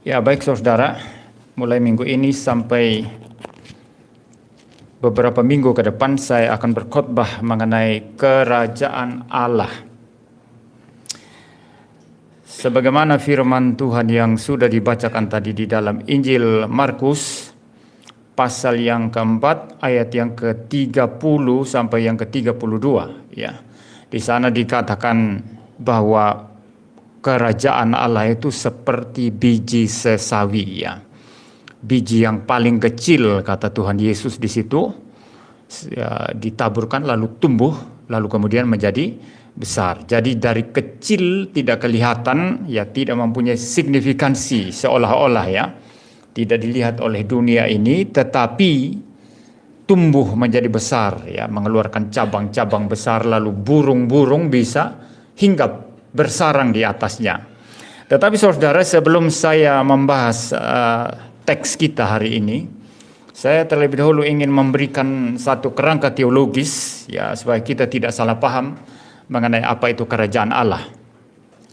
Ya, baik saudara, mulai minggu ini sampai beberapa minggu ke depan saya akan berkhotbah mengenai kerajaan Allah. Sebagaimana firman Tuhan yang sudah dibacakan tadi di dalam Injil Markus pasal yang keempat ayat yang ke-30 sampai yang ke-32 ya. Di sana dikatakan bahwa kerajaan Allah itu seperti biji sesawi ya. Biji yang paling kecil kata Tuhan Yesus di situ ya, ditaburkan lalu tumbuh lalu kemudian menjadi besar. Jadi dari kecil tidak kelihatan ya, tidak mempunyai signifikansi seolah-olah ya. Tidak dilihat oleh dunia ini, tetapi tumbuh menjadi besar ya, mengeluarkan cabang-cabang besar lalu burung-burung bisa hinggap bersarang di atasnya. Tetapi saudara, sebelum saya membahas teks kita hari ini, saya terlebih dahulu ingin memberikan satu kerangka teologis ya, supaya kita tidak salah paham mengenai apa itu kerajaan Allah.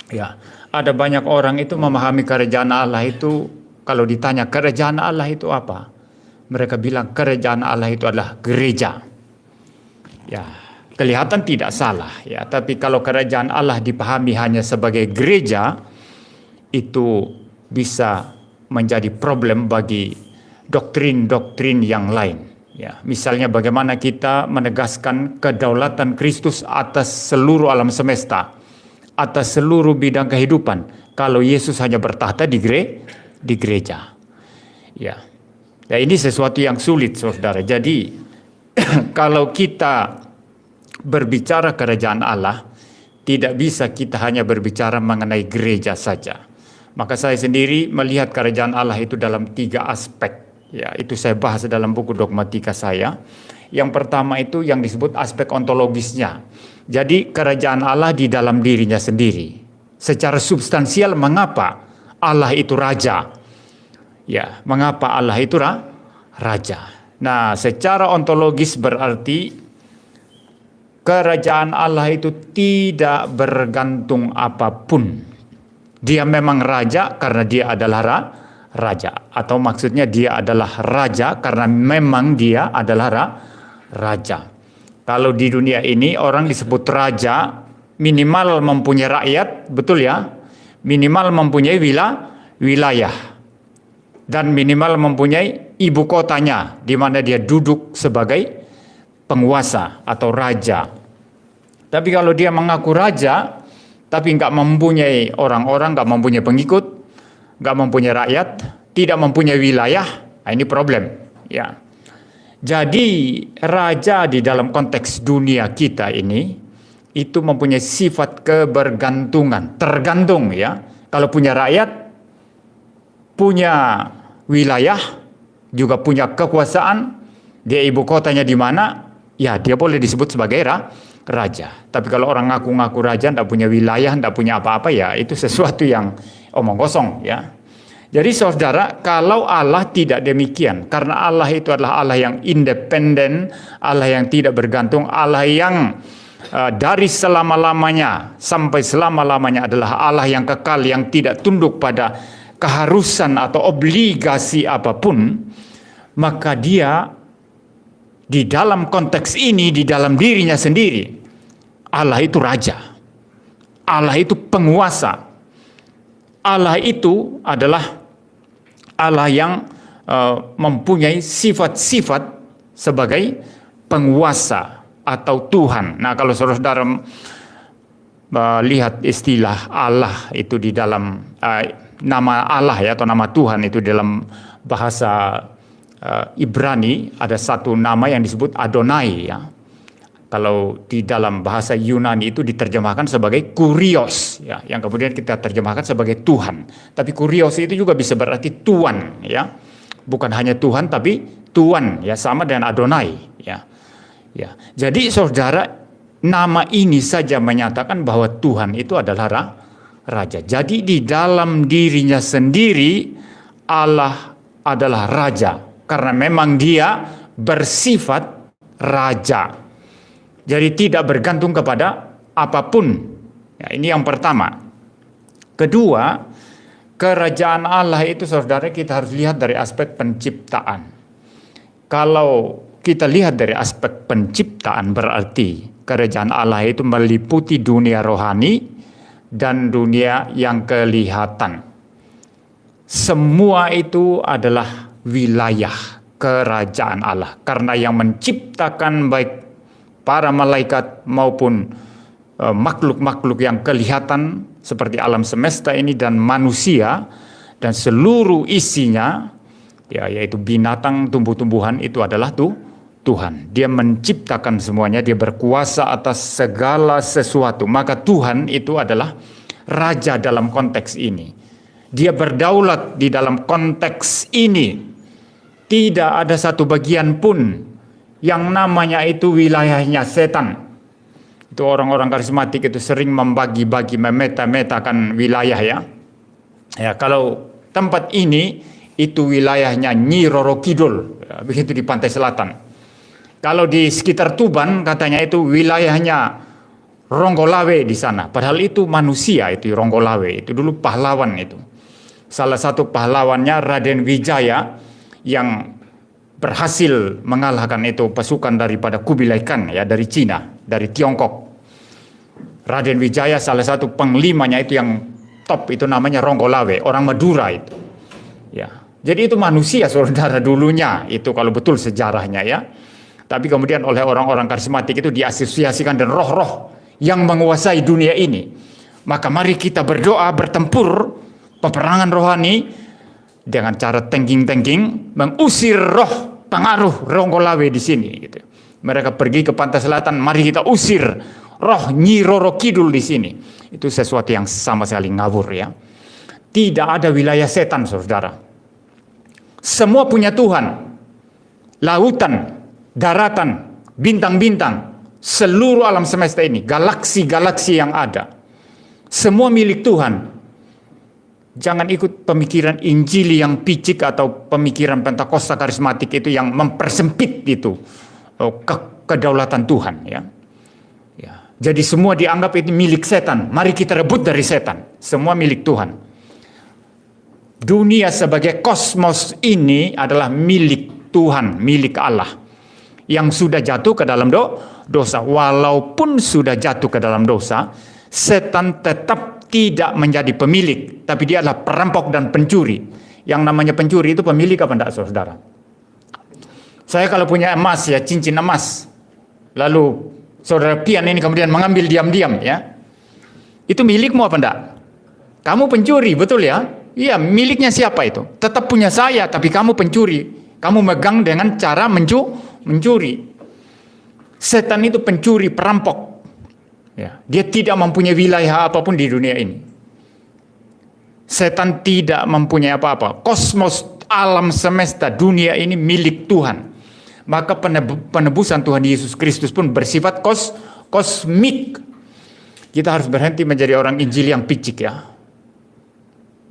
Ya, ada banyak orang itu memahami kerajaan Allah itu, kalau ditanya kerajaan Allah itu apa? Mereka bilang kerajaan Allah itu adalah gereja. Ya, kelihatan tidak salah ya, tapi kalau kerajaan Allah dipahami hanya sebagai gereja, itu bisa menjadi problem bagi doktrin-doktrin yang lain ya. Misalnya bagaimana kita menegaskan kedaulatan Kristus atas seluruh alam semesta, atas seluruh bidang kehidupan, kalau Yesus hanya bertahta di gereja ya. Ya, ini sesuatu yang sulit saudara. Jadi kalau kita berbicara kerajaan Allah, tidak bisa kita hanya berbicara mengenai gereja saja. Maka saya sendiri melihat kerajaan Allah itu dalam 3 aspek. Ya, itu saya bahas dalam buku dogmatika saya. Yang pertama itu yang disebut aspek ontologisnya. Jadi kerajaan Allah di dalam dirinya sendiri. Secara substansial, mengapa Allah itu raja? Ya, mengapa Allah itu raja? Nah, secara ontologis berarti kerajaan Allah itu tidak bergantung apapun. Dia memang raja karena dia adalah raja. Atau maksudnya dia adalah raja karena memang dia adalah raja. Kalau di dunia ini orang disebut raja, minimal mempunyai rakyat, betul ya? Minimal mempunyai wilayah. Dan minimal mempunyai ibu kotanya, di mana dia duduk sebagai penguasa atau raja. Tapi kalau dia mengaku raja, tapi nggak mempunyai orang-orang, nggak mempunyai pengikut, nggak mempunyai rakyat, tidak mempunyai wilayah, nah ini problem. Ya. Jadi raja di dalam konteks dunia kita ini itu mempunyai sifat kebergantungan, tergantung ya. Kalau punya rakyat, punya wilayah, juga punya kekuasaan, dia ibu kotanya di mana, ya dia boleh disebut sebagai raja. Tapi kalau orang ngaku-ngaku raja, tidak punya wilayah, tidak punya apa-apa, ya itu sesuatu yang omong kosong ya. Jadi saudara, kalau Allah tidak demikian, karena Allah itu adalah Allah yang independen, Allah yang tidak bergantung, Allah yang dari selama-lamanya sampai selama-lamanya adalah Allah yang kekal, yang tidak tunduk pada keharusan atau obligasi apapun, maka dia di dalam konteks ini, di dalam dirinya sendiri, Allah itu raja, Allah itu penguasa, Allah itu adalah Allah yang mempunyai sifat-sifat sebagai penguasa atau Tuhan. Nah, kalau saudara lihat istilah Allah itu di dalam nama Allah ya, atau nama Tuhan itu dalam bahasa Ibrani ada satu nama yang disebut Adonai ya. Kalau di dalam bahasa Yunani itu diterjemahkan sebagai Kurios ya, yang kemudian kita terjemahkan sebagai Tuhan. Tapi Kurios itu juga bisa berarti tuan ya. Bukan hanya Tuhan tapi tuan ya, sama dengan Adonai ya. Ya. Jadi saudara, nama ini saja menyatakan bahwa Tuhan itu adalah raja. Jadi di dalam dirinya sendiri Allah adalah raja karena memang dia bersifat raja. Jadi tidak bergantung kepada apapun. Ya, ini yang pertama. Kedua, kerajaan Allah itu saudara kita harus lihat dari aspek penciptaan. Kalau kita lihat dari aspek penciptaan berarti kerajaan Allah itu meliputi dunia rohani dan dunia yang kelihatan. Semua itu adalah wilayah kerajaan Allah. Karena yang menciptakan baik para malaikat maupun makhluk-makhluk yang kelihatan seperti alam semesta ini dan manusia dan seluruh isinya, ya, yaitu binatang, tumbuh-tumbuhan, itu adalah Tuhan. Dia menciptakan semuanya, dia berkuasa atas segala sesuatu. Maka Tuhan itu adalah raja dalam konteks ini. Dia berdaulat di dalam konteks ini. Tidak ada satu bagian pun yang namanya itu wilayahnya setan. Itu orang-orang karismatik itu sering membagi-bagi, memeta-metakan wilayah ya. Ya, kalau tempat ini itu wilayahnya Nyi Roro Kidul, ya, begitu di pantai selatan. Kalau di sekitar Tuban katanya itu wilayahnya Ronggolawe di sana. Padahal itu manusia itu Ronggolawe, itu dulu pahlawan itu. Salah satu pahlawannya Raden Wijaya yang berhasil mengalahkan itu pasukan daripada Kubilai Khan ya, dari Cina, dari Tiongkok. Raden Wijaya salah satu panglimanya itu yang top itu namanya Ronggolawe, orang Madura itu. Ya. Jadi itu manusia saudara dulunya itu kalau betul sejarahnya ya. Tapi kemudian oleh orang-orang karismatik itu diasosiasikan dengan roh-roh yang menguasai dunia ini. Maka mari kita berdoa, bertempur peperangan rohani dengan cara tengking-tengking mengusir roh pengaruh Ronggolawe di sini gitu. Mereka pergi ke pantai selatan, mari kita usir roh Nyi Roro Kidul di sini. Itu sesuatu yang sama sekali ngawur ya. Tidak ada wilayah setan saudara. Semua punya Tuhan. Lautan, daratan, bintang-bintang, seluruh alam semesta ini, galaksi-galaksi yang ada, semua milik Tuhan. Jangan ikut pemikiran Injili yang picik atau pemikiran Pentakosta karismatik itu yang mempersempit itu kedaulatan Tuhan ya. Ya. Jadi semua dianggap itu milik setan. Mari kita rebut dari setan. Semua milik Tuhan. Dunia sebagai kosmos ini adalah milik Tuhan, milik Allah. Yang sudah jatuh ke dalam dosa. Walaupun sudah jatuh ke dalam dosa, setan tetap tidak menjadi pemilik, tapi dia adalah perampok dan pencuri. Yang namanya pencuri itu pemilik apa enggak saudara? Saya kalau punya emas ya, cincin emas, lalu saudara pian ini kemudian mengambil diam-diam ya, itu milikmu apa enggak? Kamu pencuri, betul ya? Iya, miliknya siapa itu? Tetap punya saya, tapi kamu pencuri. Kamu megang dengan cara mencuri. Setan itu pencuri, perampok. Ya, dia tidak mempunyai wilayah apapun di dunia ini. Setan tidak mempunyai apa-apa. Kosmos, alam semesta, dunia ini milik Tuhan. Maka penebusan Tuhan Yesus Kristus pun bersifat kosmik. Kita harus berhenti menjadi orang Injil yang picik ya.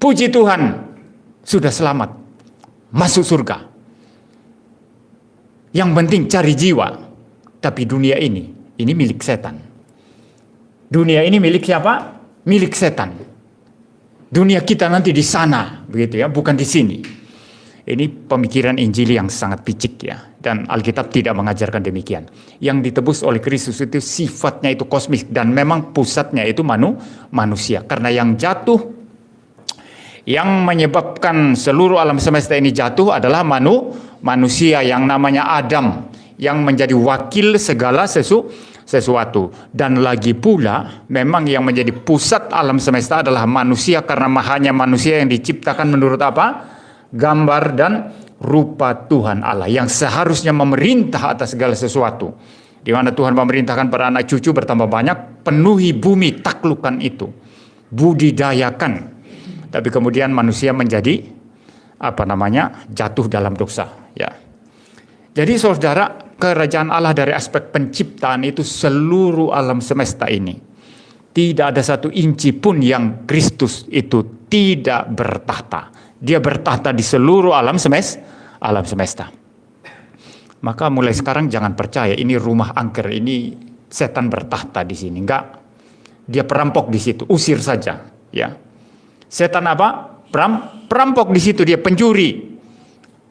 Puji Tuhan, sudah selamat, masuk surga. Yang penting cari jiwa. Tapi dunia ini milik setan. Dunia ini milik siapa? Milik setan. Dunia kita nanti di sana, begitu ya, bukan di sini. Ini pemikiran Injil yang sangat picik ya, dan Alkitab tidak mengajarkan demikian. Yang ditebus oleh Kristus itu sifatnya itu kosmik dan memang pusatnya itu manusia. Karena yang jatuh, yang menyebabkan seluruh alam semesta ini jatuh adalah manusia yang namanya Adam, yang menjadi wakil segala sesuatu. Dan lagi pula memang yang menjadi pusat alam semesta adalah manusia, karena hanya manusia yang diciptakan menurut apa? Gambar dan rupa Tuhan Allah yang seharusnya memerintah atas segala sesuatu. Di mana Tuhan memerintahkan para anak cucu bertambah banyak, penuhi bumi, taklukkan itu, budidayakan. Tapi kemudian manusia menjadi jatuh dalam dosa ya. Jadi saudara, kerajaan Allah dari aspek penciptaan itu seluruh alam semesta ini. Tidak ada satu inci pun yang Kristus itu tidak bertahta. Dia bertahta di seluruh alam semesta. Maka mulai sekarang jangan percaya ini rumah angker, ini setan bertahta di sini. Enggak. Dia perampok di situ, usir saja ya. Setan apa? Perampok di situ, dia pencuri.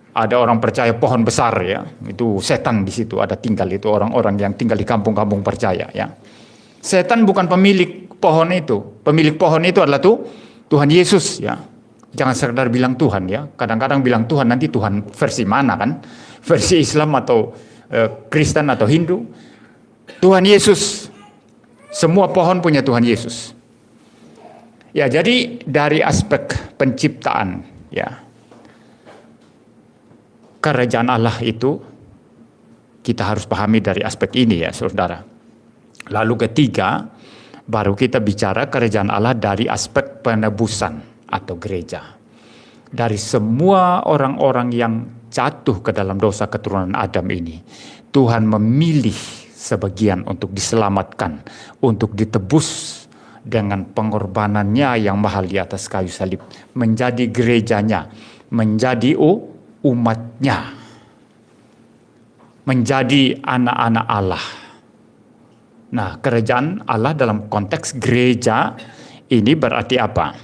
Ada orang percaya pohon besar ya, itu setan di situ ada tinggal, itu orang-orang yang tinggal di kampung-kampung percaya ya. Setan bukan pemilik pohon itu. Pemilik pohon itu adalah Tuhan Yesus ya. Jangan sekedar bilang Tuhan ya. Kadang-kadang bilang Tuhan, nanti Tuhan versi mana kan? Versi Islam atau Kristen atau Hindu. Tuhan Yesus. Semua pohon punya Tuhan Yesus. Ya, jadi dari aspek penciptaan ya. Kerajaan Allah itu kita harus pahami dari aspek ini ya, saudara. Lalu ketiga, baru kita bicara kerajaan Allah dari aspek penebusan atau gereja. Dari semua orang-orang yang jatuh ke dalam dosa keturunan Adam ini, Tuhan memilih sebagian untuk diselamatkan, untuk ditebus dengan pengorbanannya yang mahal di atas kayu salib, menjadi gerejanya, menjadi umatnya, menjadi anak-anak Allah. Nah, kerajaan Allah dalam konteks gereja ini berarti apa?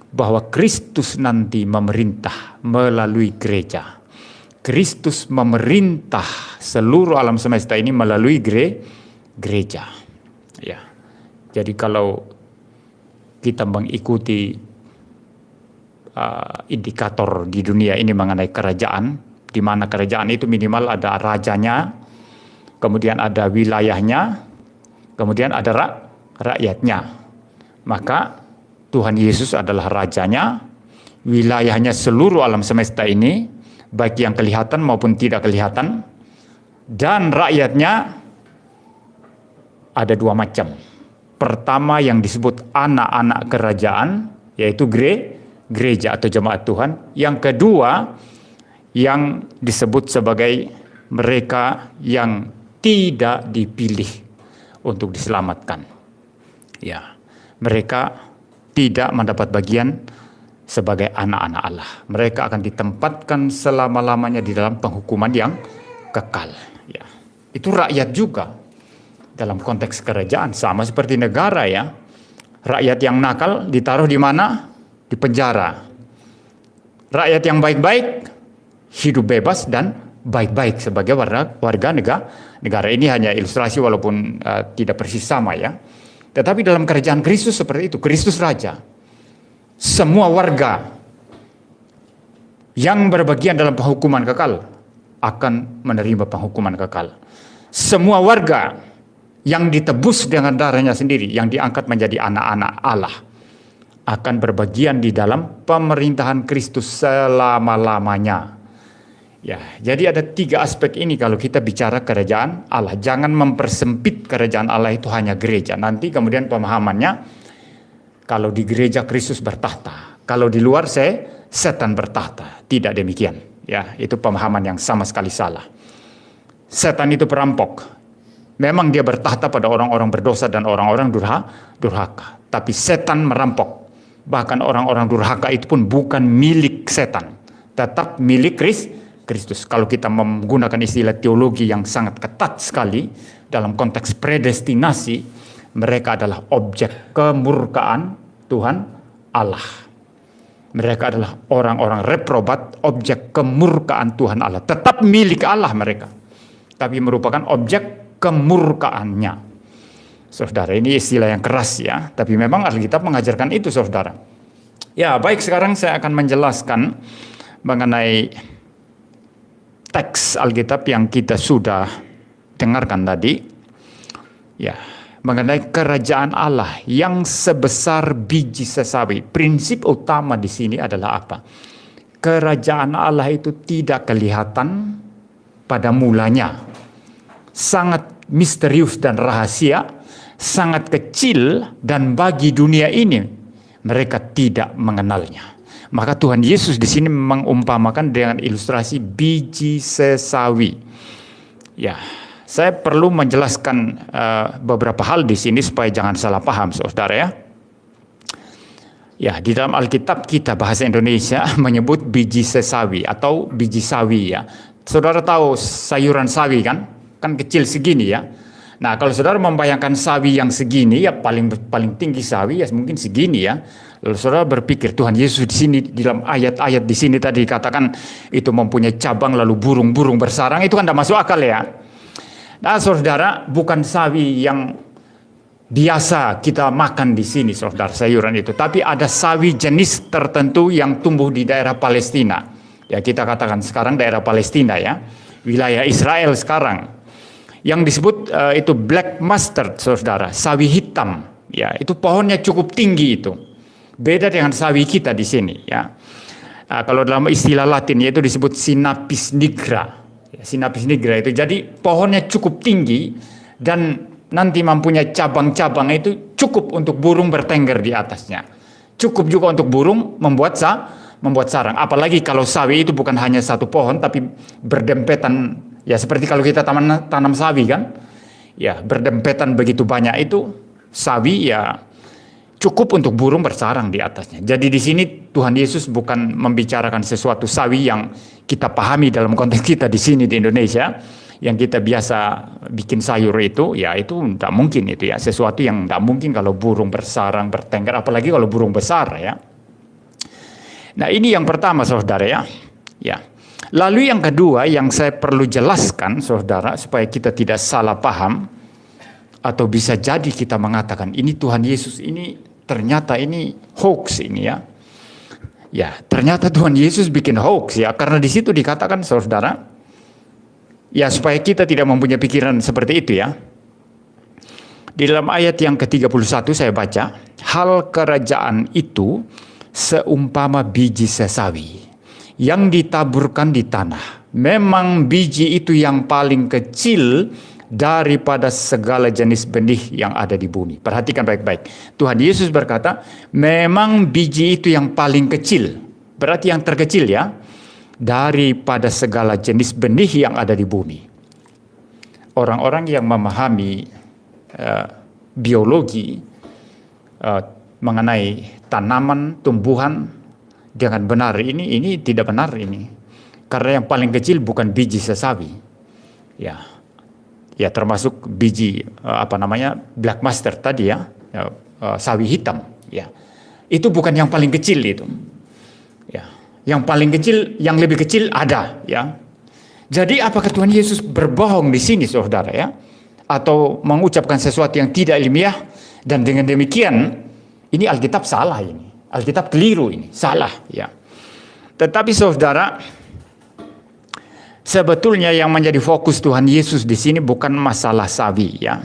Bahwa Kristus nanti memerintah melalui gereja. Kristus memerintah seluruh alam semesta ini melalui gereja. Ya. Jadi kalau kita mengikuti indikator di dunia ini mengenai kerajaan, di mana kerajaan itu minimal ada rajanya, kemudian ada wilayahnya, kemudian ada rakyatnya. Maka Tuhan Yesus adalah rajanya, wilayahnya seluruh alam semesta ini, baik yang kelihatan maupun tidak kelihatan, dan rakyatnya ada dua macam. Pertama yang disebut anak-anak kerajaan, yaitu gereja atau jemaat Tuhan. Yang kedua yang disebut sebagai mereka yang tidak dipilih untuk diselamatkan. Ya, mereka tidak mendapat bagian sebagai anak-anak Allah. Mereka akan ditempatkan selama-lamanya di dalam penghukuman yang kekal. Ya, itu rakyat juga dalam konteks kerajaan, sama seperti negara ya. Rakyat yang nakal ditaruh di mana? Di penjara. Rakyat yang baik-baik hidup bebas dan baik-baik sebagai warga negara. Ini hanya ilustrasi walaupun tidak persis sama ya. Tetapi dalam kerajaan Kristus seperti itu. Kristus Raja. Semua warga yang berbagian dalam penghukuman kekal akan menerima penghukuman kekal. Semua warga yang ditebus dengan darahnya sendiri, yang diangkat menjadi anak-anak Allah, akan berbagian di dalam pemerintahan Kristus selama-lamanya. Ya, jadi ada tiga aspek ini kalau kita bicara kerajaan Allah. Jangan mempersempit kerajaan Allah itu hanya gereja. Nanti kemudian pemahamannya, kalau di gereja Kristus bertahta, kalau di luar setan bertahta. Tidak demikian. Ya, itu pemahaman yang sama sekali salah. Setan itu perampok. Memang dia bertahta pada orang-orang berdosa dan orang-orang durhaka. Tapi setan merampok. Bahkan orang-orang durhaka itu pun bukan milik setan, tetap milik Kristus. Kalau kita menggunakan istilah teologi yang sangat ketat sekali dalam konteks predestinasi, mereka adalah objek kemurkaan Tuhan Allah. Mereka adalah orang-orang reprobat, objek kemurkaan Tuhan Allah. Tetap milik Allah mereka, tapi merupakan objek kemurkaannya. Saudara, ini istilah yang keras ya, tapi memang Alkitab mengajarkan itu, saudara. Ya, baik, sekarang saya akan menjelaskan mengenai teks Alkitab yang kita sudah dengarkan tadi. Ya, mengenai kerajaan Allah yang sebesar biji sesawi. Prinsip utama di sini adalah apa? Kerajaan Allah itu tidak kelihatan pada mulanya. Sangat misterius dan rahasia, sangat kecil, dan bagi dunia ini mereka tidak mengenalnya. Maka Tuhan Yesus di sini mengumpamakan dengan ilustrasi biji sesawi. Ya, saya perlu menjelaskan beberapa hal di sini supaya jangan salah paham, saudara ya. Ya, di dalam Alkitab kita bahasa Indonesia menyebut biji sesawi atau biji sawi ya. Saudara tahu sayuran sawi kan? Kan kecil segini ya. Nah, kalau saudara membayangkan sawi yang segini ya, paling tinggi sawi ya mungkin segini ya. Lalu saudara berpikir Tuhan Yesus di sini di dalam ayat-ayat di sini tadi dikatakan itu mempunyai cabang lalu burung-burung bersarang, itu kan tidak masuk akal ya. Nah saudara, bukan sawi yang biasa kita makan di sini saudara, sayuran itu, tapi ada sawi jenis tertentu yang tumbuh di daerah Palestina. Ya kita katakan sekarang daerah Palestina ya, wilayah Israel sekarang. Yang disebut itu black mustard saudara, sawi hitam. Ya itu pohonnya cukup tinggi itu. Beda dengan sawi kita di sini ya. Kalau dalam istilah Latin itu disebut Sinapis nigra. Ya, Sinapis nigra itu jadi pohonnya cukup tinggi dan nanti mempunyai cabang-cabang itu cukup untuk burung bertengger di atasnya. Cukup juga untuk burung membuat sarang. Apalagi kalau sawi itu bukan hanya satu pohon tapi berdempetan. Ya seperti kalau kita tanam sawi kan. Ya berdempetan begitu banyak itu sawi ya cukup untuk burung bersarang di atasnya. Jadi di sini Tuhan Yesus bukan membicarakan sesuatu sawi yang kita pahami dalam konteks kita di sini di Indonesia, yang kita biasa bikin sayur itu, ya itu tidak mungkin itu ya, sesuatu yang tidak mungkin kalau burung bersarang, bertengger, apalagi kalau burung besar ya. Nah ini yang pertama saudara ya. Ya. Lalu yang kedua yang saya perlu jelaskan saudara supaya kita tidak salah paham. Atau bisa jadi kita mengatakan ini Tuhan Yesus ini ternyata ini hoax ini ya. Ya, ternyata Tuhan Yesus bikin hoax ya, karena di situ dikatakan saudara, ya supaya kita tidak mempunyai pikiran seperti itu ya. Di dalam ayat yang ke-31 saya baca, hal kerajaan itu seumpama biji sesawi yang ditaburkan di tanah. Memang biji itu yang paling kecil daripada segala jenis benih yang ada di bumi. Perhatikan baik-baik. Tuhan Yesus berkata, memang biji itu yang paling kecil. Berarti yang terkecil ya, daripada segala jenis benih yang ada di bumi. Orang-orang yang memahami biologi mengenai tanaman, tumbuhan dengan benar ini tidak benar ini. Karena yang paling kecil bukan biji sesawi. Ya termasuk biji black mustard tadi ya, sawi hitam ya. Itu bukan yang paling kecil itu. Ya, yang paling kecil, yang lebih kecil ada ya. Jadi apakah Tuhan Yesus berbohong di sini saudara ya? Atau mengucapkan sesuatu yang tidak ilmiah, dan dengan demikian ini Alkitab salah ini. Alkitab keliru ini, salah ya. Tetapi saudara, sebetulnya yang menjadi fokus Tuhan Yesus di sini bukan masalah sawi ya.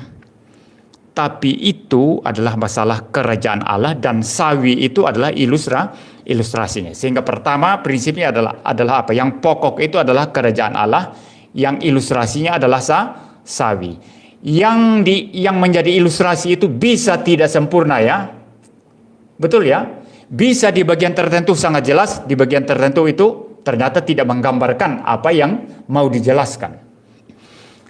Tapi itu adalah masalah kerajaan Allah, dan sawi itu adalah ilustrasinya. Sehingga pertama prinsipnya adalah apa? Yang pokok itu adalah kerajaan Allah, yang ilustrasinya adalah sawi. Yang menjadi ilustrasi itu bisa tidak sempurna ya. Betul ya? Bisa di bagian tertentu sangat jelas, di bagian tertentu itu ternyata tidak menggambarkan apa yang mau dijelaskan.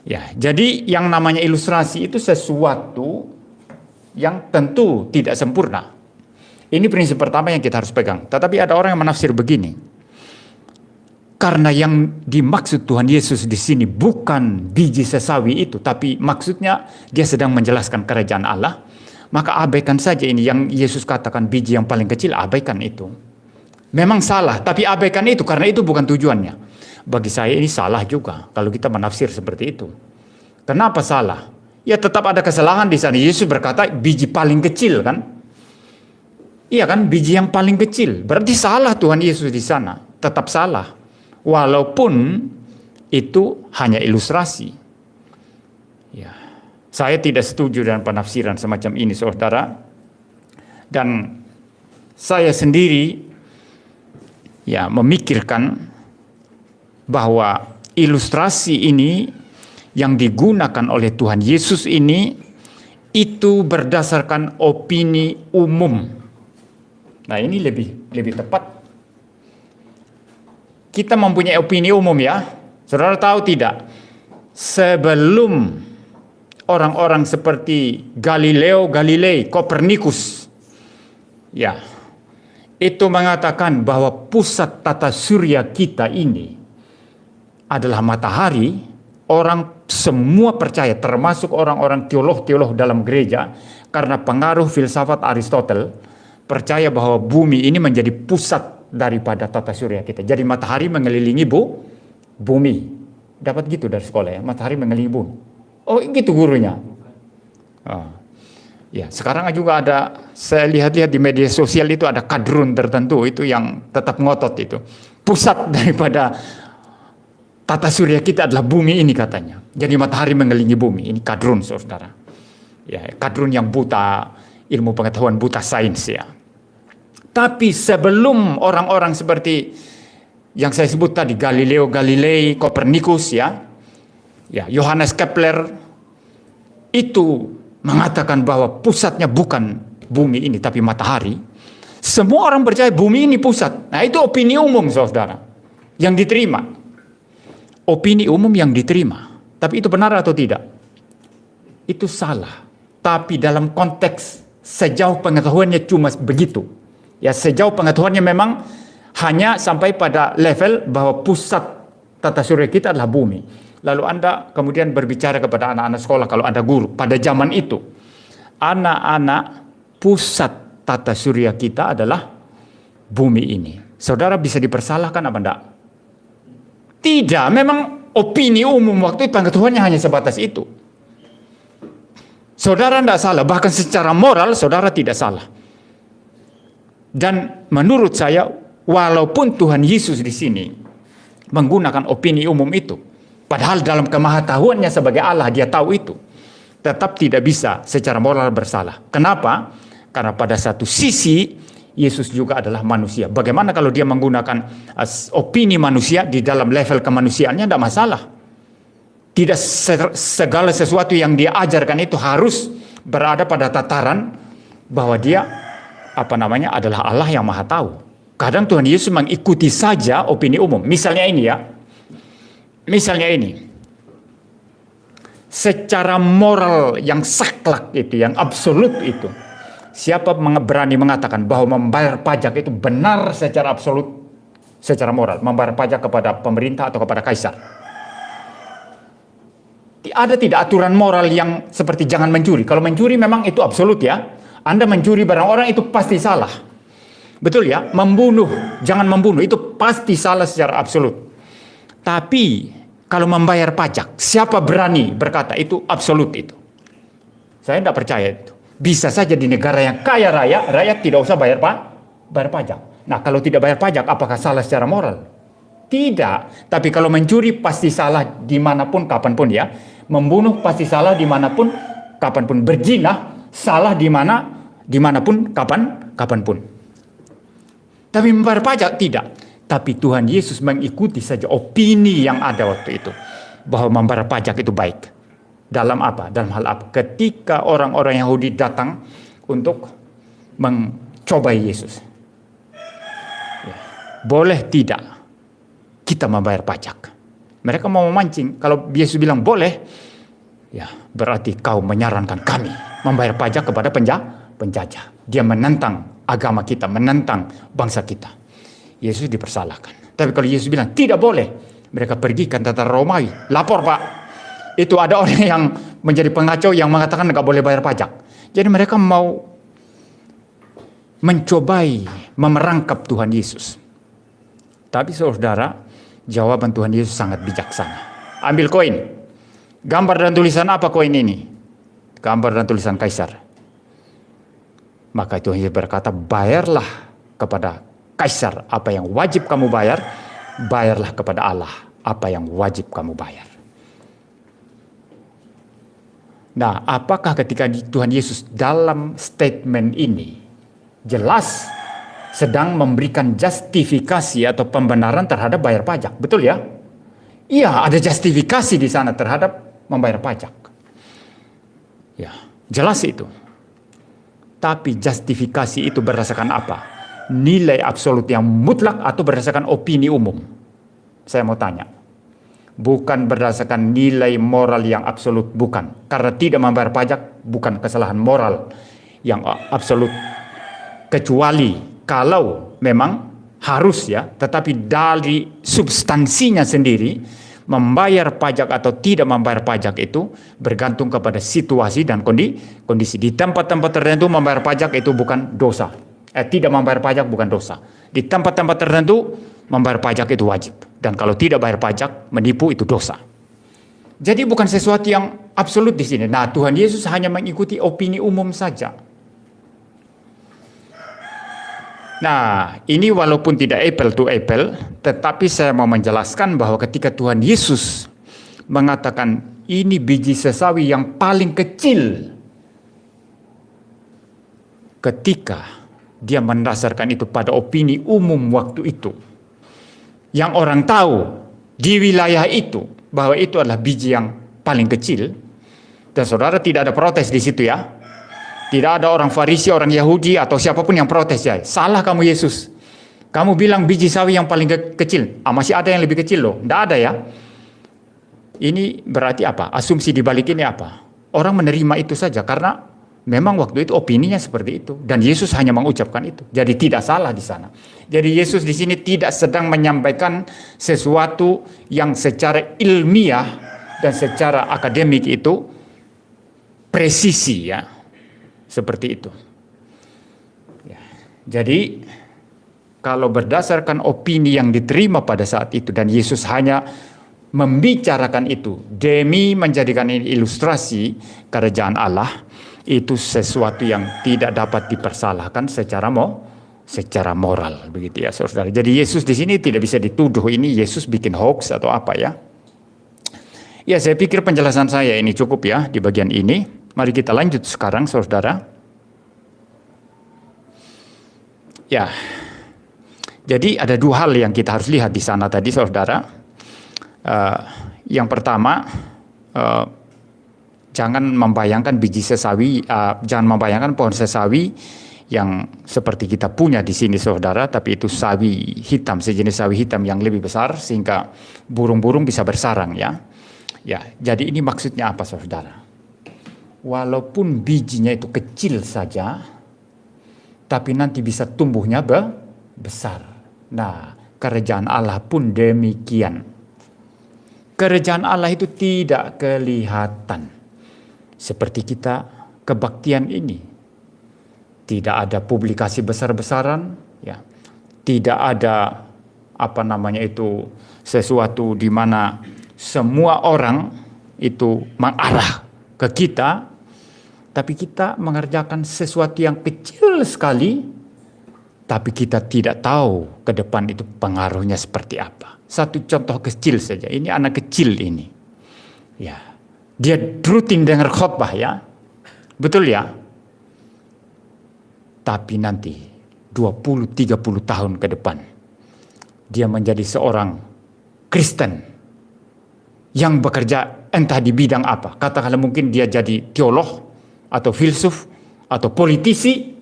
Ya, jadi yang namanya ilustrasi itu sesuatu yang tentu tidak sempurna. Ini prinsip pertama yang kita harus pegang. Tetapi ada orang yang menafsir begini. Karena yang dimaksud Tuhan Yesus di sini bukan biji sesawi itu, tapi maksudnya dia sedang menjelaskan kerajaan Allah, maka abaikan saja ini yang Yesus katakan biji yang paling kecil, abaikan itu. Memang salah, tapi abaikan itu karena itu bukan tujuannya. Bagi saya ini salah juga kalau kita menafsir seperti itu. Kenapa salah? Ya tetap ada kesalahan di sana. Yesus berkata biji paling kecil kan? Iya kan, biji yang paling kecil. Berarti salah Tuhan Yesus di sana. Tetap salah. Walaupun itu hanya ilustrasi. Ya, saya tidak setuju dengan penafsiran semacam ini saudara. Dan saya sendiri ya memikirkan bahwa ilustrasi ini yang digunakan oleh Tuhan Yesus ini itu berdasarkan opini umum. Nah, ini lebih tepat. Kita mempunyai opini umum ya. Saudara tahu tidak? Sebelum orang-orang seperti Galileo Galilei, Kopernikus ya, itu mengatakan bahwa pusat tata surya kita ini adalah matahari, orang semua percaya, termasuk orang-orang teolog-teolog dalam gereja, karena pengaruh filsafat Aristoteles, percaya bahwa bumi ini menjadi pusat daripada tata surya kita. Jadi matahari mengelilingi bumi. Dapat gitu dari sekolah ya, matahari mengelilingi bumi. Oh gitu gurunya. Ya, sekarang juga ada, saya lihat-lihat di media sosial itu ada kadrun tertentu itu yang tetap ngotot itu. Pusat daripada tata surya kita adalah bumi ini katanya. Jadi matahari mengelilingi bumi. Ini kadrun, saudara. Ya, kadrun yang buta ilmu pengetahuan, buta sains ya. Tapi sebelum orang-orang seperti yang saya sebut tadi, Galileo Galilei, Kopernikus ya, Johannes Kepler itu mengatakan bahwa pusatnya bukan bumi ini tapi matahari. Semua orang percaya bumi ini pusat. Nah itu opini umum saudara yang diterima. Opini umum yang diterima. Tapi itu benar atau tidak? Itu salah. Tapi dalam konteks sejauh pengetahuannya cuma begitu. Ya sejauh pengetahuannya memang hanya sampai pada level bahwa pusat tata surya kita adalah bumi. Lalu Anda kemudian berbicara kepada anak-anak sekolah kalau Anda guru. Pada zaman itu, anak-anak pusat tata surya kita adalah bumi ini. Saudara bisa dipersalahkan apa enggak? Tidak, memang opini umum waktu itu pengetahuannya hanya sebatas itu. Saudara tidak salah, bahkan secara moral saudara tidak salah. Dan menurut saya, walaupun Tuhan Yesus di sini menggunakan opini umum itu, padahal dalam kemahatauannya sebagai Allah dia tahu itu, tetap tidak bisa secara moral bersalah. Kenapa? Karena pada satu sisi Yesus juga adalah manusia. Bagaimana kalau dia menggunakan opini manusia di dalam level kemanusiaannya, tidak masalah. Tidak segala sesuatu yang dia ajarkan itu harus berada pada tataran bahwa dia adalah Allah yang maha tahu. Kadang Tuhan Yesus mengikuti saja opini umum. Misalnya ini ya. Misalnya ini, secara moral yang saklek itu, yang absolut itu, siapa berani mengatakan bahwa membayar pajak itu benar secara absolut, secara moral, membayar pajak kepada pemerintah atau kepada kaisar? Ada tidak aturan moral yang seperti jangan mencuri? Kalau mencuri memang itu absolut ya. Anda mencuri barang orang itu pasti salah. Betul ya? Membunuh, jangan membunuh, itu pasti salah secara absolut. Tapi kalau membayar pajak, siapa berani berkata itu absolut itu? Saya tidak percaya itu. Bisa saja di negara yang kaya raya, rakyat tidak usah bayar pajak. Nah kalau tidak bayar pajak, apakah salah secara moral? Tidak. Tapi kalau mencuri pasti salah dimanapun, kapanpun ya. Membunuh pasti salah dimanapun, kapanpun. Berzina salah dimanapun, kapanpun. Tapi membayar pajak tidak. Tapi Tuhan Yesus mengikuti saja opini yang ada waktu itu. Bahwa membayar pajak itu baik. Dalam apa? Dalam hal apa? Ketika orang-orang Yahudi datang untuk mencobai Yesus. Ya. Boleh tidak kita membayar pajak? Mereka mau memancing. Kalau Yesus bilang boleh, ya berarti kau menyarankan kami membayar pajak kepada penjajah. Dia menentang agama kita, menentang bangsa kita. Yesus dipersalahkan. Tapi kalau Yesus bilang tidak boleh, mereka pergi ke tentara Romawi, lapor Pak. Itu ada orang yang menjadi pengacau yang mengatakan nggak boleh bayar pajak. Jadi mereka mau mencobai memerangkap Tuhan Yesus. Tapi saudara, jawaban Tuhan Yesus sangat bijaksana. Ambil koin. Gambar dan tulisan apa koin ini? Gambar dan tulisan kaisar. Maka Tuhan Yesus berkata, bayarlah kepada kaisar apa yang wajib kamu bayar, bayarlah kepada Allah apa yang wajib kamu bayar. Nah, apakah ketika Tuhan Yesus dalam statement ini jelas sedang memberikan justifikasi atau pembenaran terhadap bayar pajak? Betul ya? Iya, ada justifikasi di sana terhadap membayar pajak. Ya, jelas itu. Tapi justifikasi itu berdasarkan apa? Nilai absolut yang mutlak atau berdasarkan opini umum? Saya mau tanya. Bukan berdasarkan nilai moral yang absolut, bukan. Karena tidak membayar pajak bukan kesalahan moral yang absolut. Kecuali kalau memang harus ya, tetapi dari substansinya sendiri, membayar pajak atau tidak membayar pajak itu bergantung kepada situasi dan kondisi. Di tempat-tempat tertentu membayar pajak itu bukan dosa. Tidak membayar pajak bukan dosa. Di tempat-tempat tertentu membayar pajak itu wajib. Dan kalau tidak bayar pajak, menipu itu dosa. Jadi bukan sesuatu yang absolut di sini. Nah, Tuhan Yesus hanya mengikuti opini umum saja. Nah, ini walaupun tidak apple to apple, tetapi saya mau menjelaskan bahwa ketika Tuhan Yesus mengatakan ini biji sesawi yang paling kecil, ketika dia mendasarkan itu pada opini umum waktu itu, yang orang tahu di wilayah itu bahwa itu adalah biji yang paling kecil, dan saudara tidak ada protes di situ ya. Tidak ada orang Farisi, orang Yahudi, atau siapapun yang protes ya. Salah kamu Yesus. Kamu bilang biji sawi yang paling kecil. Masih ada yang lebih kecil loh. Tidak ada ya. Ini berarti apa? Asumsi di balik ini apa? Orang menerima itu saja karena memang waktu itu opininya seperti itu. Dan Yesus hanya mengucapkan itu. Jadi tidak salah di sana. Jadi Yesus di sini tidak sedang menyampaikan sesuatu yang secara ilmiah dan secara akademik itu presisi ya. Seperti itu. Ya. Jadi kalau berdasarkan opini yang diterima pada saat itu dan Yesus hanya membicarakan itu demi menjadikan ini ilustrasi kerajaan Allah, itu sesuatu yang tidak dapat dipersalahkan secara moral, begitu ya saudara. Jadi Yesus di sini tidak bisa dituduh ini Yesus bikin hoax atau apa ya. Ya, saya pikir penjelasan saya ini cukup ya di bagian ini. Mari kita lanjut sekarang, saudara. Ya, jadi ada dua hal yang kita harus lihat di sana tadi, saudara. Yang pertama, jangan membayangkan biji sesawi, jangan membayangkan pohon sesawi yang seperti kita punya di sini, saudara. Tapi itu sawi hitam, sejenis sawi hitam yang lebih besar sehingga burung-burung bisa bersarang ya. Ya, jadi ini maksudnya apa, saudara? Walaupun bijinya itu kecil saja, tapi nanti bisa tumbuhnya besar. Nah, kerajaan Allah pun demikian. Kerajaan Allah itu tidak kelihatan. Seperti kita kebaktian ini. Tidak ada publikasi besar-besaran, ya. Tidak ada sesuatu di mana semua orang itu mengarah ke kita. Tapi kita mengerjakan sesuatu yang kecil sekali, tapi kita tidak tahu ke depan itu pengaruhnya seperti apa. Satu contoh kecil saja, ini anak kecil ini. Ya, dia rutin dengar khotbah ya. Betul ya? Tapi nanti 20-30 tahun ke depan, dia menjadi seorang Kristen yang bekerja entah di bidang apa. Katakanlah mungkin dia jadi teolog, atau filsuf, atau politisi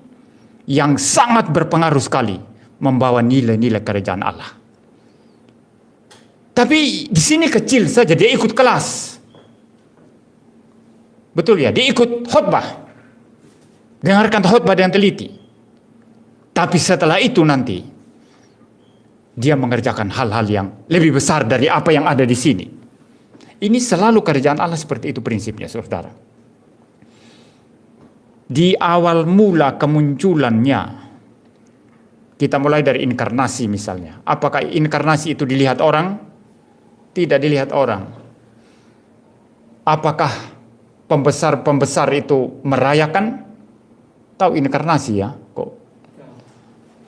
yang sangat berpengaruh sekali membawa nilai-nilai kerajaan Allah. Tapi di sini kecil saja, dia ikut kelas. Betul ya, dia ikut khotbah. Dengarkan khotbah dengan teliti. Tapi setelah itu nanti, dia mengerjakan hal-hal yang lebih besar dari apa yang ada di sini. Ini selalu kerajaan Allah seperti itu prinsipnya, saudara. Di awal mula kemunculannya, kita mulai dari inkarnasi misalnya. Apakah inkarnasi itu dilihat orang? Tidak dilihat orang. Apakah pembesar-pembesar itu merayakan? Tahu inkarnasi ya? Kok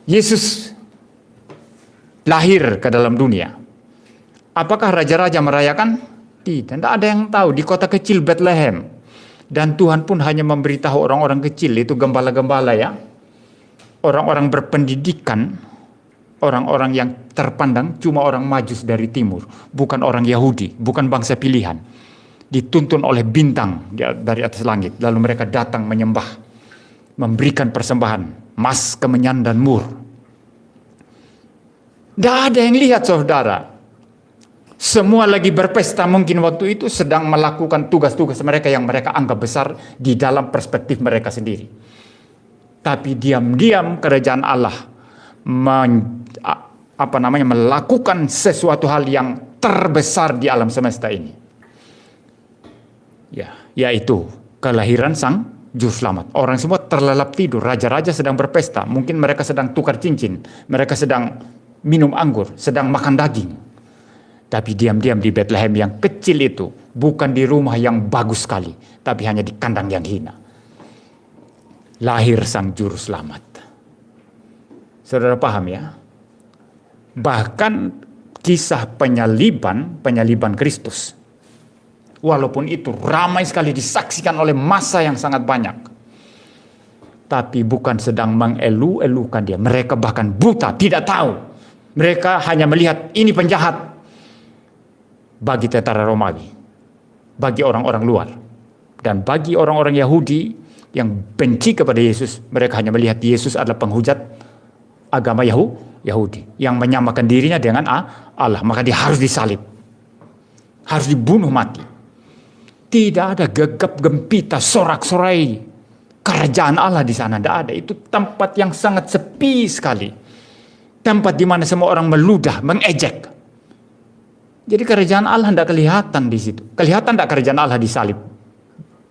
Yesus lahir ke dalam dunia. Apakah raja-raja merayakan? Tidak ada yang tahu. Di kota kecil Bethlehem. Dan Tuhan pun hanya memberitahu orang-orang kecil, itu gembala-gembala ya. Orang-orang berpendidikan, orang-orang yang terpandang cuma orang Majus dari timur. Bukan orang Yahudi, bukan bangsa pilihan. Dituntun oleh bintang dari atas langit. Lalu mereka datang menyembah, memberikan persembahan, emas, kemenyan, dan mur. Tidak ada yang lihat, saudara. Semua lagi berpesta mungkin waktu itu sedang melakukan tugas-tugas mereka yang mereka anggap besar di dalam perspektif mereka sendiri. Tapi diam-diam kerajaan Allah melakukan sesuatu hal yang terbesar di alam semesta ini. Ya, yaitu kelahiran sang juru selamat. Orang semua terlelap tidur, raja-raja sedang berpesta, mungkin mereka sedang tukar cincin, mereka sedang minum anggur, sedang makan daging. Tapi diam-diam di Bethlehem yang kecil itu, bukan di rumah yang bagus sekali, tapi hanya di kandang yang hina, lahir sang juru selamat. Saudara paham ya? Bahkan kisah penyaliban Kristus, walaupun itu ramai sekali disaksikan oleh massa yang sangat banyak, tapi bukan sedang mengelu-elukan dia. Mereka bahkan buta, tidak tahu. Mereka hanya melihat ini penjahat bagi tentara Romawi, bagi orang-orang luar. Dan bagi orang-orang Yahudi yang benci kepada Yesus, mereka hanya melihat Yesus adalah penghujat agama Yahudi yang menyamakan dirinya dengan Allah, maka dia harus disalib, harus dibunuh mati. Tidak ada gegap gempita, sorak-sorai kerajaan Allah di sana, tidak ada. Itu tempat yang sangat sepi sekali, tempat di mana semua orang meludah, mengejek. Jadi kerajaan Allah tidak kelihatan di situ. Kelihatan tidak kerajaan Allah disalib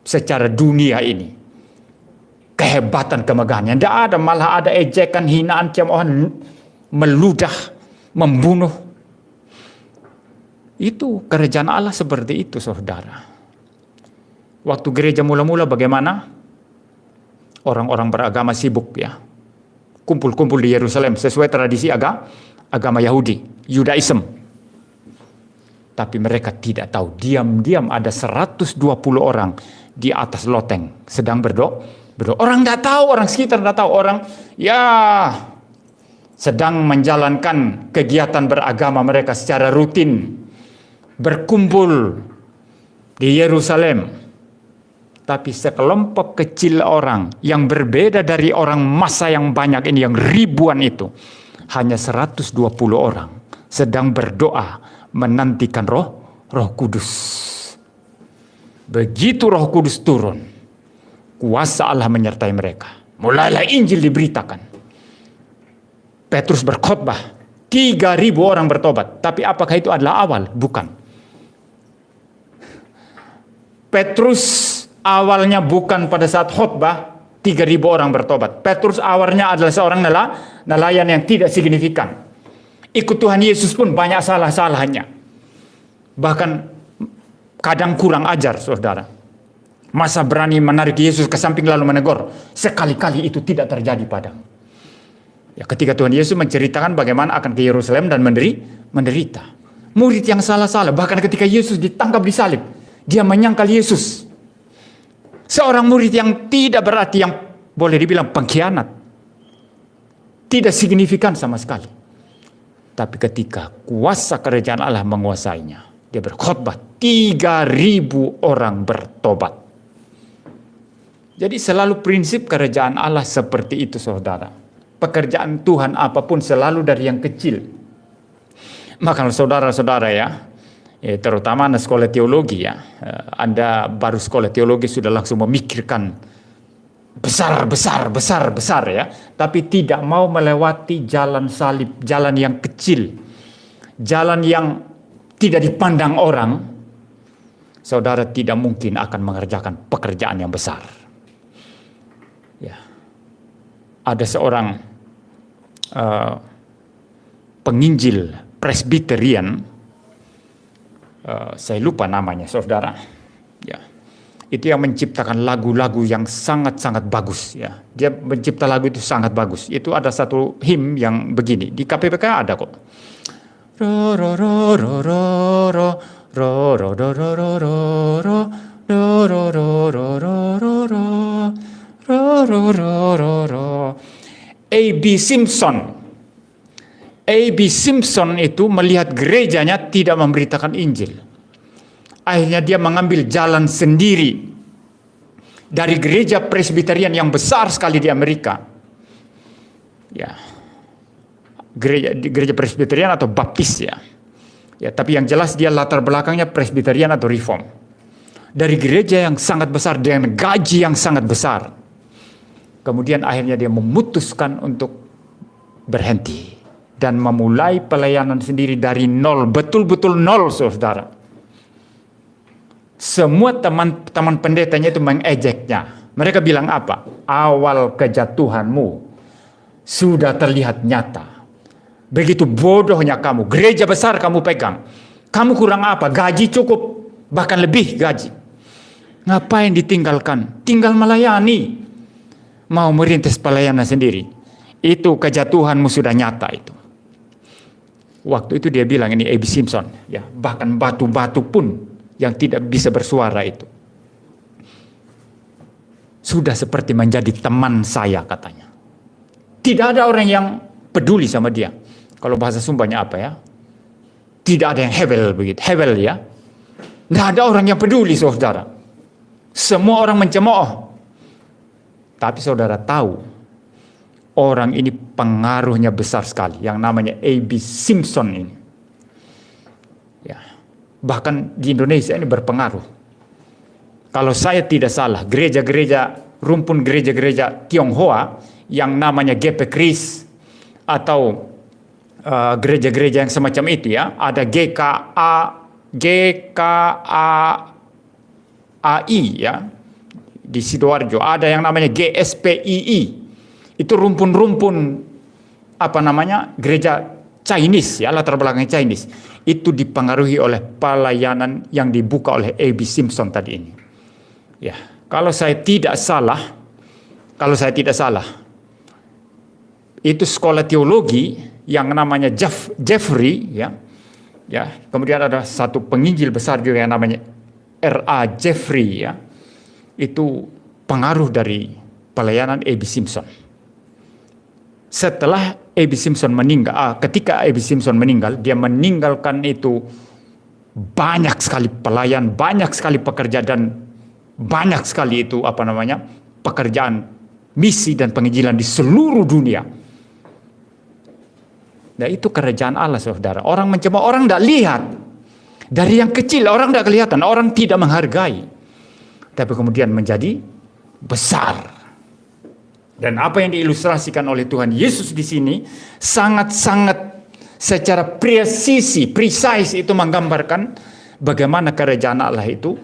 secara dunia ini? Kehebatan, kemegahannya tidak ada, malah ada ejekan, hinaan, cemoohan, meludah, membunuh. Itu kerajaan Allah seperti itu, saudara. Waktu gereja mula-mula bagaimana? Orang-orang beragama sibuk ya, kumpul-kumpul di Yerusalem sesuai tradisi agama Yahudi, Yudaism. Tapi mereka tidak tahu, diam-diam ada 120 orang di atas loteng sedang berdoa. Orang tidak tahu, orang sekitar tidak tahu, orang ya sedang menjalankan kegiatan beragama mereka secara rutin, berkumpul di Yerusalem. Tapi sekelompok kecil orang yang berbeda dari orang massa yang banyak ini, yang ribuan itu, hanya 120 orang sedang berdoa menantikan Roh Kudus. Begitu Roh Kudus turun, kuasa Allah menyertai mereka. Mulailah Injil diberitakan. Petrus berkhotbah, 3.000 orang bertobat. Tapi apakah itu adalah awal? Bukan. Petrus awalnya bukan pada saat khotbah 3.000 orang bertobat. Petrus awalnya adalah seorang nelayan yang tidak signifikan. Ikut Tuhan Yesus pun banyak salah-salahnya. Bahkan kadang kurang ajar, saudara. Masa berani menarik Yesus ke samping lalu menegur. Sekali-kali itu tidak terjadi padang. Ya, ketika Tuhan Yesus menceritakan bagaimana akan ke Yerusalem dan menderita. Murid yang salah-salah, bahkan ketika Yesus ditangkap disalib, dia menyangkal Yesus. Seorang murid yang tidak berarti, yang boleh dibilang pengkhianat. Tidak signifikan sama sekali. Tapi ketika kuasa kerajaan Allah menguasainya, dia berkhotbah, 3.000 orang bertobat. Jadi selalu prinsip kerajaan Allah seperti itu, saudara. Pekerjaan Tuhan apapun selalu dari yang kecil. Maka saudara-saudara ya, terutama anak sekolah teologi ya, Anda baru sekolah teologi sudah langsung memikirkan besar ya, tapi tidak mau melewati jalan salib, jalan yang kecil, jalan yang tidak dipandang orang, saudara tidak mungkin akan mengerjakan pekerjaan yang besar. Ya, ada seorang penginjil Presbyterian, saya lupa namanya, saudara. Ya, itu yang menciptakan lagu-lagu yang sangat-sangat bagus. Ya, dia mencipta lagu itu sangat bagus. Itu ada satu hymn yang begini di KPPK ada kok. Ro ro ro ro ro ro ro ro ro ro ro ro ro ro ro ro ro ro ro. A.B. Simpson itu melihat gerejanya tidak memberitakan Injil. Akhirnya dia mengambil jalan sendiri dari gereja Presbyterian yang besar sekali di Amerika. Ya, gereja Presbyterian atau Baptis ya. Ya, tapi yang jelas dia latar belakangnya Presbyterian atau Reform. Dari gereja yang sangat besar dengan gaji yang sangat besar. Kemudian akhirnya dia memutuskan untuk berhenti dan memulai pelayanan sendiri dari nol, betul-betul nol, saudara. Semua teman-teman pendetanya itu mengejeknya. Mereka bilang apa? Awal kejatuhanmu sudah terlihat nyata. Begitu bodohnya kamu, gereja besar kamu pegang. Kamu kurang apa? Gaji cukup, bahkan lebih gaji. Ngapain ditinggalkan? Tinggal melayani. Mau merintis pelayanan sendiri. Itu kejatuhanmu sudah nyata itu. Waktu itu dia bilang, ini A.B. Simpson, ya, bahkan batu-batu pun yang tidak bisa bersuara itu sudah seperti menjadi teman saya, katanya. Tidak ada orang yang peduli sama dia. Kalau bahasa Sumbanya apa ya? Tidak ada yang hebel begitu. Hebel ya. Tidak ada orang yang peduli, saudara. Semua orang mencemooh. Tapi saudara tahu, orang ini pengaruhnya besar sekali. Yang namanya A.B. Simpson ini. Ya. Bahkan di Indonesia ini berpengaruh. Kalau saya tidak salah, gereja-gereja, rumpun gereja-gereja Tionghoa yang namanya GP Kris atau gereja-gereja yang semacam itu ya, ada GKAI ya di Sidoarjo, ada yang namanya GSPII. Itu rumpun-rumpun apa namanya? Gereja Chinese ya, latar belakang Chinese. Itu dipengaruhi oleh pelayanan yang dibuka oleh A.B. Simpson tadi ini. Ya, kalau saya tidak salah, itu sekolah teologi yang namanya Jeffrey, ya. Kemudian ada satu penginjil besar juga yang namanya R.A. Jeffrey, ya. Itu pengaruh dari pelayanan A.B. Simpson. Setelah A.B. Simpson meninggal, ketika A.B. Simpson meninggal, dia meninggalkan itu banyak sekali pelayan, banyak sekali pekerjaan dan banyak sekali itu pekerjaan misi dan penginjilan di seluruh dunia. Nah, itu kerajaan Allah, saudara. Orang mencemooh, orang tidak lihat. Dari yang kecil orang tidak kelihatan, orang tidak menghargai. Tapi kemudian menjadi besar. Dan apa yang diilustrasikan oleh Tuhan Yesus di sini sangat-sangat secara precise itu menggambarkan bagaimana kerajaan Allah itu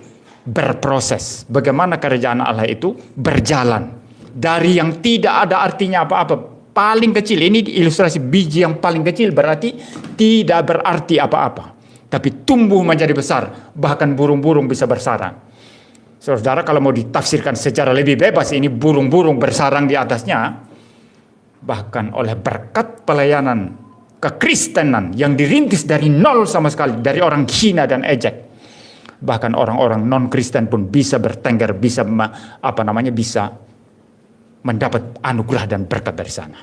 berproses, bagaimana kerajaan Allah itu berjalan dari yang tidak ada artinya apa-apa, paling kecil. Ini ilustrasi biji yang paling kecil, berarti tidak berarti apa-apa, tapi tumbuh menjadi besar, bahkan burung-burung bisa bersarang. Saudara, kalau mau ditafsirkan secara lebih bebas, ini burung-burung bersarang di atasnya, bahkan oleh berkat pelayanan kekristenan yang dirintis dari nol sama sekali, dari orang hina dan ejek. Bahkan orang-orang non-Kristen pun bisa bertengger, bisa bisa mendapat anugerah dan berkat dari sana.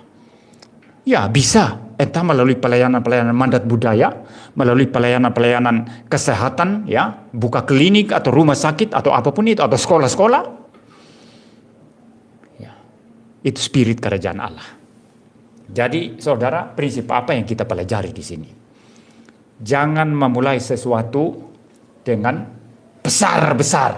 Ya, bisa. Entah melalui pelayanan-pelayanan mandat budaya, melalui pelayanan-pelayanan kesehatan, ya, buka klinik atau rumah sakit atau apapun itu, atau sekolah-sekolah. Ya, itu spirit kerajaan Allah. Jadi, saudara, prinsip apa yang kita pelajari di sini? Jangan memulai sesuatu dengan besar-besar.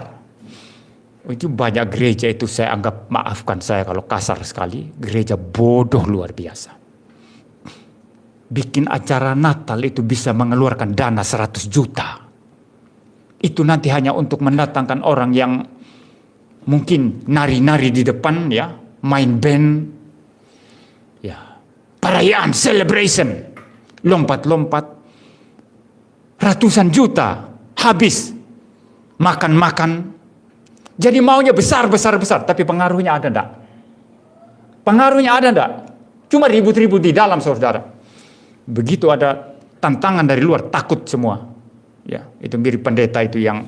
Itu banyak gereja itu saya anggap, maafkan saya kalau kasar sekali, gereja bodoh luar biasa. Bikin acara Natal itu bisa mengeluarkan dana 100 juta. Itu nanti hanya untuk mendatangkan orang yang mungkin nari-nari di depan, ya, main band, ya, perayaan, celebration, lompat-lompat, ratusan juta. Habis makan-makan. Jadi maunya besar, tapi pengaruhnya ada enggak? Pengaruhnya ada enggak? Cuma ribut-ribut di dalam, saudara. Begitu ada tantangan dari luar, takut semua. Ya, itu mirip pendeta itu yang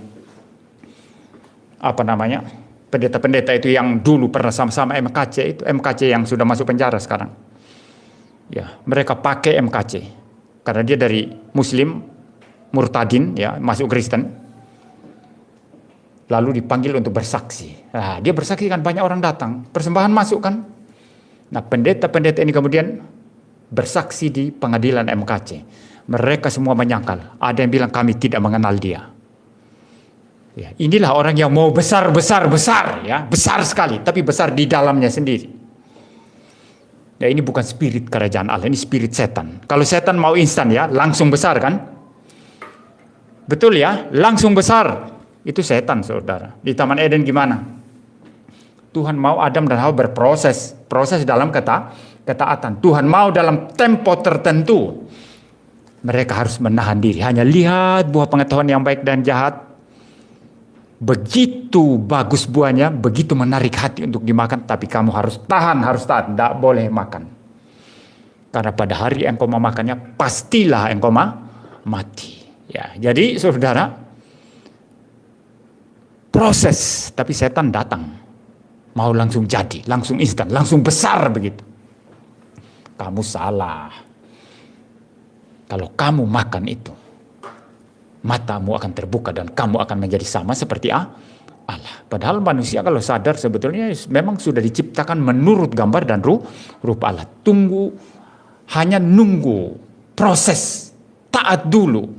pendeta-pendeta itu yang dulu pernah sama-sama MKC, itu MKC yang sudah masuk penjara sekarang. Ya, mereka pakai MKC karena dia dari Muslim murtadin, ya, masuk Kristen, lalu dipanggil untuk bersaksi. Nah, dia bersaksi kan banyak orang datang, persembahan masuk kan. Nah, pendeta-pendeta ini kemudian bersaksi di pengadilan MKC. Mereka semua menyangkal. Ada yang bilang kami tidak mengenal dia. Ya, inilah orang yang mau besar, ya, besar sekali, tapi besar di dalamnya sendiri. Ya, ini bukan spirit kerajaan Allah, ini spirit setan. Kalau setan mau instan, ya, langsung besar kan? Betul ya, langsung besar. Itu setan, saudara. Di Taman Eden gimana? Tuhan mau Adam dan Hawa berproses. Proses dalam ketaatan. Tuhan mau dalam tempo tertentu. Mereka harus menahan diri. Hanya lihat buah pengetahuan yang baik dan jahat. Begitu bagus buahnya, begitu menarik hati untuk dimakan. Tapi kamu harus tahan. Tidak boleh makan. Karena pada hari engkau memakannya, pastilah engkau mati. Ya, jadi saudara, proses. Tapi setan datang. Mau langsung jadi, langsung instan, langsung besar begitu. Kamu salah. Kalau kamu makan itu, matamu akan terbuka dan kamu akan menjadi sama seperti Allah. Padahal manusia kalau sadar sebetulnya memang sudah diciptakan menurut gambar dan rupa Allah. Hanya nunggu proses, taat dulu.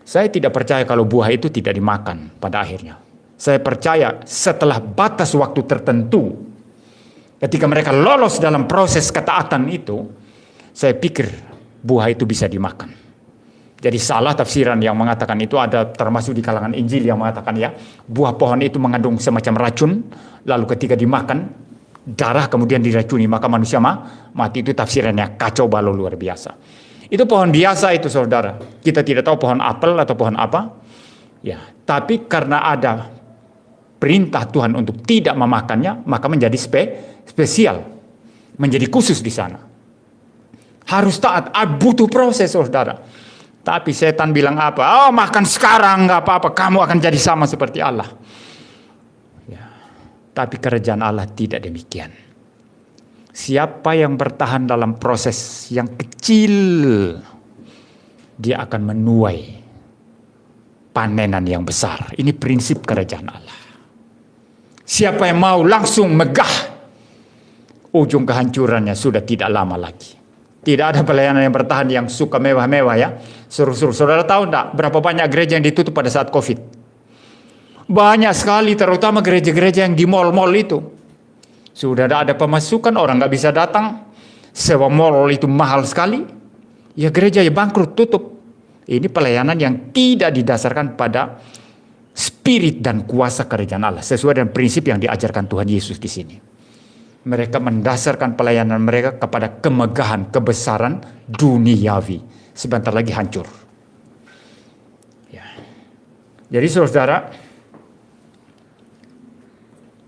Saya tidak percaya kalau buah itu tidak dimakan pada akhirnya. Saya percaya setelah batas waktu tertentu, ketika mereka lolos dalam proses ketaatan itu, saya pikir buah itu bisa dimakan. Jadi salah tafsiran yang mengatakan itu, ada termasuk di kalangan Injil yang mengatakan ya, buah pohon itu mengandung semacam racun, lalu ketika dimakan, darah kemudian diracuni, maka manusia mati. Itu tafsirannya kacau balau luar biasa. Itu pohon biasa itu saudara. Kita tidak tahu pohon apel atau pohon apa. Ya, tapi karena ada perintah Tuhan untuk tidak memakannya, maka menjadi spesial, menjadi khusus di sana. Harus taat, butuh proses saudara. Tapi setan bilang apa? Oh, makan sekarang nggak apa-apa, kamu akan jadi sama seperti Allah. Ya. Tapi kerajaan Allah tidak demikian. Siapa yang bertahan dalam proses yang kecil, dia akan menuai panenan yang besar. Ini prinsip kerajaan Allah. Siapa yang mau langsung megah, ujung kehancurannya sudah tidak lama lagi. Tidak ada pelayanan yang bertahan yang suka mewah-mewah ya. Suruh-suruh. Saudara tahu enggak berapa banyak gereja yang ditutup pada saat COVID? Banyak sekali, terutama gereja-gereja yang di mal-mal itu. Sudah ada pemasukan, orang nggak bisa datang. Sewa mall itu mahal sekali. Ya gereja ya bangkrut, tutup. Ini pelayanan yang tidak didasarkan pada spirit dan kuasa kerajaan Allah. Sesuai dengan prinsip yang diajarkan Tuhan Yesus di sini. Mereka mendasarkan pelayanan mereka kepada kemegahan, kebesaran duniawi. Sebentar lagi hancur. Ya. Jadi saudara,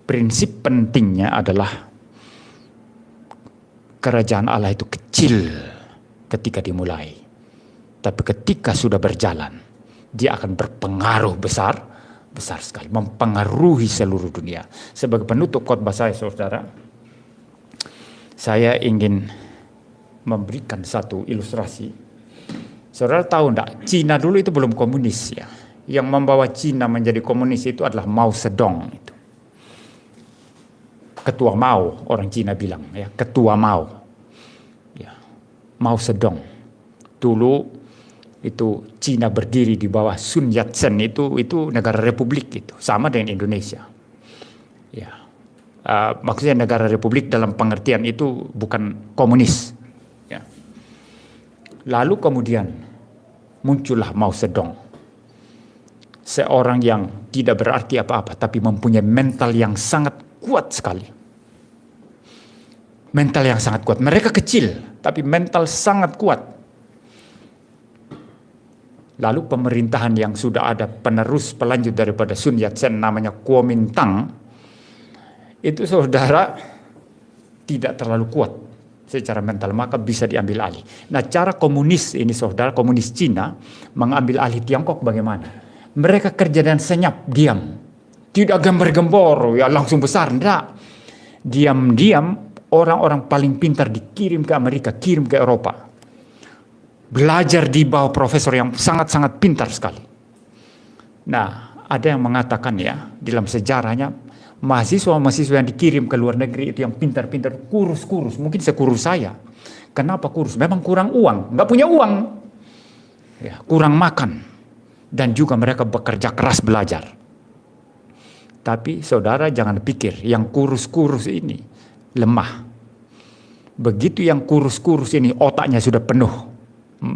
prinsip pentingnya adalah kerajaan Allah itu kecil ketika dimulai. Tapi ketika sudah berjalan, dia akan berpengaruh besar sekali. Mempengaruhi seluruh dunia. Sebagai penutup khotbah saya saudara, saya ingin memberikan satu ilustrasi. Saudara tahu enggak, Cina dulu itu belum komunis ya. Yang membawa Cina menjadi komunis itu adalah Mao Zedong itu. Ketua Mao, orang Cina bilang ya, Ketua Mao. Ya. Mao Zedong. Dulu itu Cina berdiri di bawah Sun Yat-sen, itu negara republik itu, sama dengan Indonesia. Ya. Maksudnya negara republik dalam pengertian itu bukan komunis. Ya. Lalu kemudian muncullah Mao Zedong. Seorang yang tidak berarti apa-apa, tapi mempunyai mental yang sangat kuat sekali. Mental yang sangat kuat. Mereka kecil, tapi mental sangat kuat. Lalu pemerintahan yang sudah ada penerus pelanjut daripada Sun Yat-sen namanya Kuomintang, itu saudara tidak terlalu kuat secara mental, maka bisa diambil alih. Nah, cara komunis ini saudara, komunis Cina mengambil alih Tiongkok bagaimana? Mereka kerja dan senyap, diam. Tidak gembor-gembor, ya langsung besar, enggak. Diam-diam orang-orang paling pintar dikirim ke Amerika, kirim ke Eropa. Belajar di bawah profesor yang sangat-sangat pintar sekali. Nah, ada yang mengatakan ya, dalam sejarahnya, mahasiswa-mahasiswa yang dikirim ke luar negeri itu yang pintar-pintar, kurus-kurus, mungkin sekurus saya. Kenapa kurus? Memang kurang uang, nggak punya uang, ya, kurang makan, dan juga mereka bekerja keras belajar. Tapi saudara jangan pikir yang kurus-kurus ini lemah. Begitu yang kurus-kurus ini otaknya sudah penuh,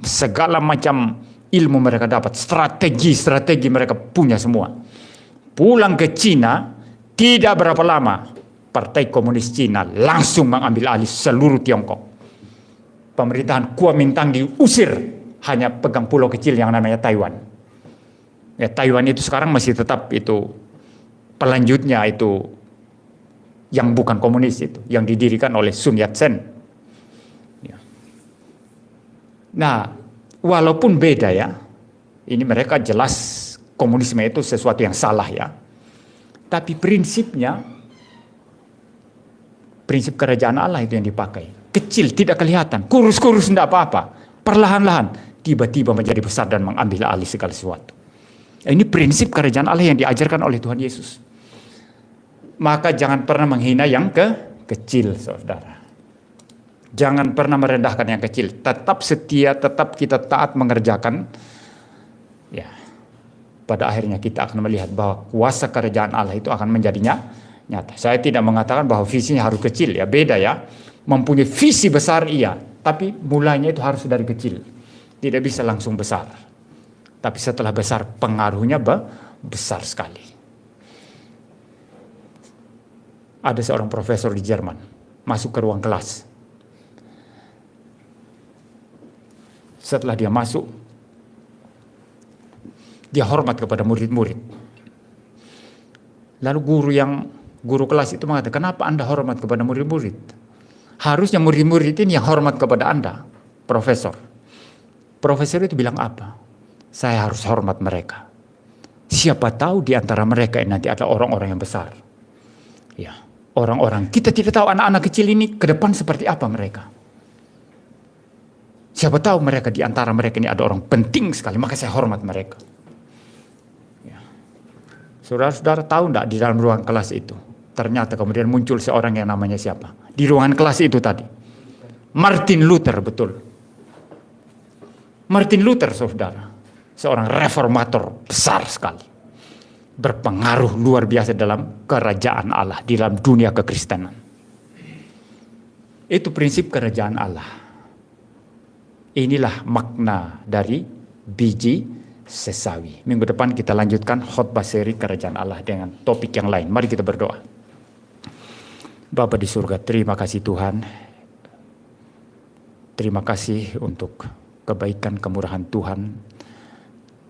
segala macam ilmu mereka dapat, strategi mereka punya semua. Pulang ke Cina, Tidak berapa lama, Partai Komunis Cina langsung mengambil alih seluruh Tiongkok. Pemerintahan Kuomintang diusir, hanya pegang pulau kecil yang namanya Taiwan. Ya, Taiwan itu sekarang masih tetap itu pelanjutnya itu yang bukan komunis itu, yang didirikan oleh Sun Yat-sen. Ya. Nah, walaupun beda ya, ini mereka jelas komunisme itu sesuatu yang salah ya. Tapi prinsipnya, prinsip kerajaan Allah itu yang dipakai. Kecil, tidak kelihatan, kurus-kurus tidak apa-apa. Perlahan-lahan, tiba-tiba menjadi besar dan mengambil alih segala sesuatu. Ini prinsip kerajaan Allah yang diajarkan oleh Tuhan Yesus. Maka jangan pernah menghina yang kecil, saudara. Jangan pernah merendahkan yang kecil. Tetap setia, tetap kita taat mengerjakan. Ya, pada akhirnya kita akan melihat bahwa kuasa kerajaan Allah itu akan menjadinya nyata. Saya tidak mengatakan bahwa visinya harus kecil, ya beda ya. Mempunyai visi besar iya, tapi mulainya itu harus dari kecil. Tidak bisa langsung besar. Tapi setelah besar pengaruhnya besar sekali. Ada seorang profesor di Jerman masuk ke ruang kelas. Setelah dia masuk, dia hormat kepada murid-murid. Lalu guru kelas itu mengatakan, kenapa Anda hormat kepada murid-murid? Harusnya murid-murid ini yang hormat kepada Anda, profesor. Profesor itu bilang apa? Saya harus hormat mereka. Siapa tahu di antara mereka ini nanti ada orang-orang yang besar. Ya, orang-orang, kita tidak tahu anak-anak kecil ini ke depan seperti apa mereka. Siapa tahu mereka di antara mereka ini ada orang penting sekali, maka saya hormat mereka. Ya. Saudara-saudara tahu enggak di dalam ruang kelas itu? Ternyata kemudian muncul seorang yang namanya siapa? Di ruangan kelas itu tadi. Martin Luther, betul. Martin Luther, saudara. Seorang reformator besar sekali. Berpengaruh luar biasa dalam kerajaan Allah, di dalam dunia kekristenan. Itu prinsip kerajaan Allah. Inilah makna dari biji sesawi. Minggu depan kita lanjutkan khotbah seri kerajaan Allah dengan topik yang lain. Mari kita berdoa. Bapa di surga, terima kasih Tuhan. Terima kasih untuk kebaikan kemurahan Tuhan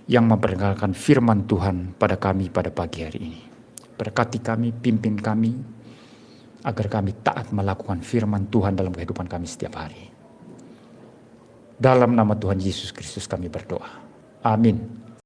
yang memperkenalkan firman Tuhan pada kami pada pagi hari ini. Berkati kami, pimpin kami, agar kami taat melakukan firman Tuhan dalam kehidupan kami setiap hari. Dalam nama Tuhan Yesus Kristus kami berdoa. Amin.